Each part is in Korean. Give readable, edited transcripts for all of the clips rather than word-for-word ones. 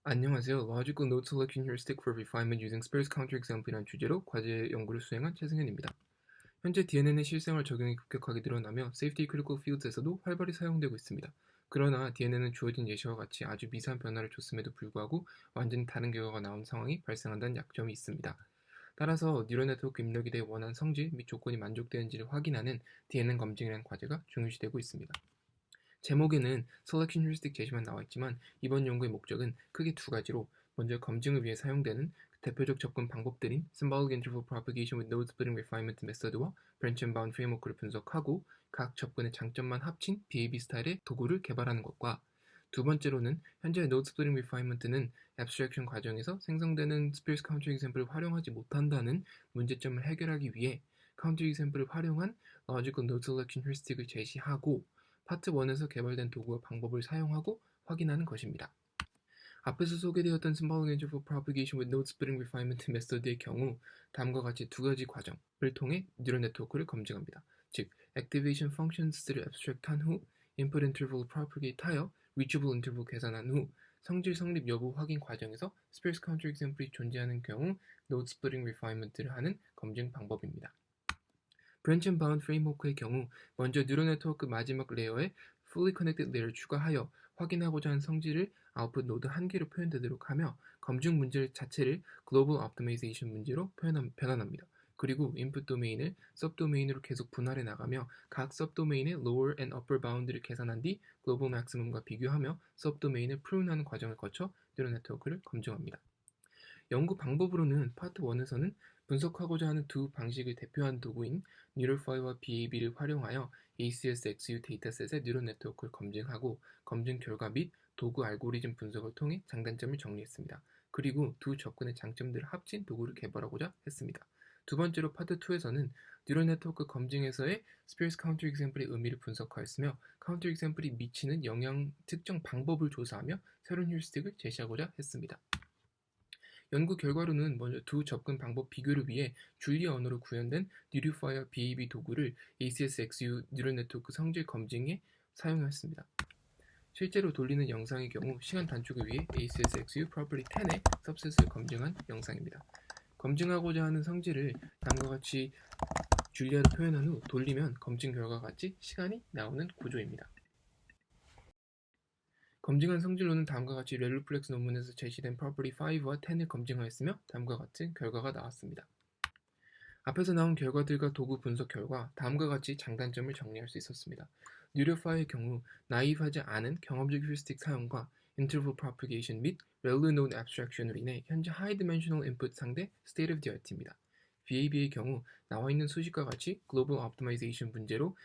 안녕하세요. Logical Node Selection Heuristic for Refinement Using Sparse Counterexample이라는 주제로 과제 연구를 수행한 최승현입니다. 현재 DNN의 실생활 적용이 급격하게 늘어나며 Safety Critical Fields에서도 활발히 사용되고 있습니다. 그러나 DNN은 주어진 예시와 같이 아주 미세한 변화를 줬음에도 불구하고 완전히 다른 결과가 나온 상황이 발생한다는 약점이 있습니다. 따라서 뉴럴 네트워크 입력에 대해 원하는 성질 및 조건이 만족되는지를 확인하는 DNN 검증이라는 과제가 중요시되고 있습니다. 제목에는 Selection Heuristic 제시만 나와있지만 이번 연구의 목적은 크게 두 가지로 먼저 검증을 위해 사용되는 대표적 접근 방법들인 Symbolic Interval Propagation with Node Splitting Refinement 메서드와 Branch and Bound Framework를 분석하고 각 접근의 장점만 합친 BAB 스타일의 도구를 개발하는 것과 두 번째로는 현재 Node Splitting Refinement는 Abstraction 과정에서 생성되는 Sparse Counterexample을 활용하지 못한다는 문제점을 해결하기 위해 Counterexample을 활용한 Logical Node Selection Heuristic을 제시하고 파트 1에서 개발된 도구와 방법을 사용하고 확인하는 것입니다. 앞에서 소개되었던 Symbolic Interval Propagation with Node Splitting Refinement 메서드의 경우 다음과 같이 두 가지 과정을 통해 뉴럴 네트워크를 검증합니다. 즉, Activation Functions를 abstract한 후 Input Interval을 propagate 하여 Reachable Interval 계산한 후 성질 성립 여부 확인 과정에서 Sparse Counterexample이 존재하는 경우 Node Splitting Refinement를 하는 검증 방법입니다. Branch and Bound Framework의 경우 먼저 뉴럴 네트워크 마지막 레이어에 Fully Connected Layer를 추가하여 확인하고자 하는 성질을 아웃풋 노드 한 개로 표현되도록 하며 검증 문제 자체를 Global Optimization 문제로 변환합니다. 그리고 인풋 도메인을 서브도메인으로 계속 분할해 나가며 각 서브도메인의 Lower and Upper Bound를 계산한 뒤 Global Maximum과 비교하며 서브도메인을 prune하는 과정을 거쳐 뉴럴 네트워크를 검증합니다. 연구 방법으로는 파트 1에서는 분석하고자 하는 두 방식을 대표하는 도구인 뉴럴파이와 BAB를 활용하여 ACS-XU 데이터셋의 뉴럴 네트워크를 검증하고 검증 결과 및 도구 알고리즘 분석을 통해 장단점을 정리했습니다. 그리고 두 접근의 장점들을 합친 도구를 개발하고자 했습니다. 두 번째로 파트 2에서는 뉴럴 네트워크 검증에서의 스페이스 카운터 example의 의미를 분석하였으며 카운터 example이 미치는 영향 특정 방법을 조사하며 새로운 휴리스틱을 제시하고자 했습니다. 연구 결과로는 먼저 두 접근 방법 비교를 위해 줄리아 언어로 구현된 뉴리파이어 BAB 도구를 ACS-XU 뉴럴 네트워크 성질 검증에 사용했습니다. 실제로 돌리는 영상의 경우 시간 단축을 위해 ACS-XU Property 10의 सब셋을 검증한 영상입니다. 검증하고자 하는 성질을 다음과 같이 줄리아로 표현한 후 돌리면 검증 결과와 같이 시간이 나오는 구조입니다. 검증한 성질로는 다음과 같이 렐루플렉스 논문에서 제시된 Property 5와 10을 검증하였으며 다음과 같은 결과가 나왔습니다. 앞에서 나온 결과들과 도구 분석 결과 다음과 같이 장단점을 정리할 수 있었습니다. 뉴럴파이의 경우 나이브하지 않은 경험적 휴리스틱 사용과 Interval Propagation 및 Relu Node Abstraction으로 인해 현재 High Dimensional Input 상대 State of the Art입니다. BAB의 경우 나와 있는 수식과 같이 Global Optimization 문제로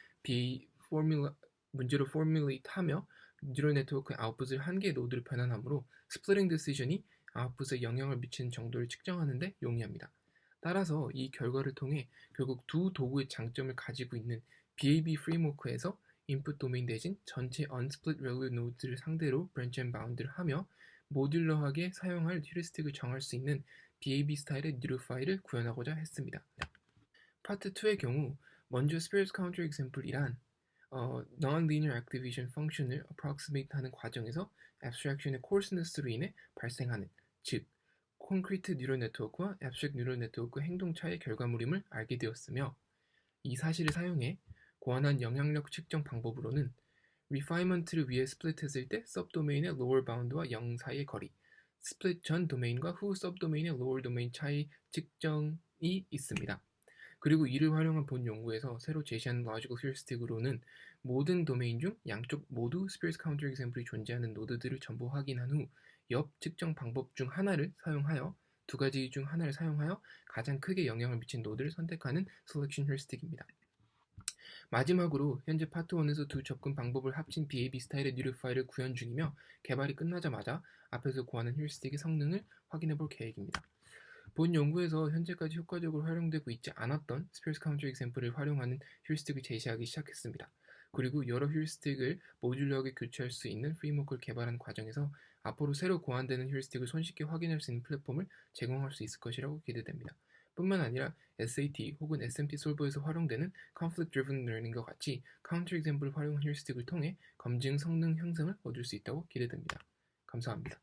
formulate 하며 뉴럴 네트워크의 아웃풋을 한 개의 노드로 변환하므로 스플리팅 디시전이 아웃풋에 영향을 미치는 정도를 측정하는 데 용이합니다. 따라서 이 결과를 통해 결국 두 도구의 장점을 가지고 있는 BAB 프레임워크에서 인풋 도메인 대신 전체 unsplit ReLU 노드를 상대로 branch and bound를 하며 모듈러하게 사용할 휴리스틱을 정할 수 있는 BAB 스타일의 뉴럴 파일을 구현하고자 했습니다. 파트 2의 경우 먼저 Sparse Counter Example이란 Non-linear activation function을 approximate 하는 과정에서 abstraction의 coarseness로 인해 발생하는, 즉 콘크리트 뉴럴 네트워크와 abstract 뉴럴 네트워크 행동 차이의 결과물임을 알게 되었으며 이 사실을 사용해 고안한 영향력 측정 방법으로는 refinement를 위해 스플릿했을 때 sub도메인의 lower bound와 0 사이의 거리, 스플릿 전 도메인과 후 sub도메인의 lower 도메인 차이 측정이 있습니다. 그리고 이를 활용한 본 연구에서 새로 제시한 logical heuristic으로는 모든 도메인 중 양쪽 모두 sparse counter example이 존재하는 노드들을 전부 확인한 후 옆 측정 방법 중 하나를 사용하여 두 가지 중 하나를 사용하여 가장 크게 영향을 미친 노드를 선택하는 selection heuristic입니다. 마지막으로 현재 파트 1에서 두 접근 방법을 합친 BAB 스타일의 뉴럴 파일을 구현 중이며 개발이 끝나자마자 앞에서 구하는 휴리스틱의 성능을 확인해 볼 계획입니다. 본 연구에서 현재까지 효과적으로 활용되고 있지 않았던 스페이스 카운터 example을 활용하는 휴리스틱을 제시하기 시작했습니다. 그리고 여러 휴리스틱을 모듈러하게 교체할 수 있는 프레임워크를 개발하는 과정에서 앞으로 새로 고안되는 휴리스틱을 손쉽게 확인할 수 있는 플랫폼을 제공할 수 있을 것이라고 기대됩니다. 뿐만 아니라 SAT 혹은 SMT 솔버에서 활용되는 Conflict Driven Learning과 같이 카운터 example을 활용한 휴리스틱을 통해 검증 성능 향상을 얻을 수 있다고 기대됩니다. 감사합니다.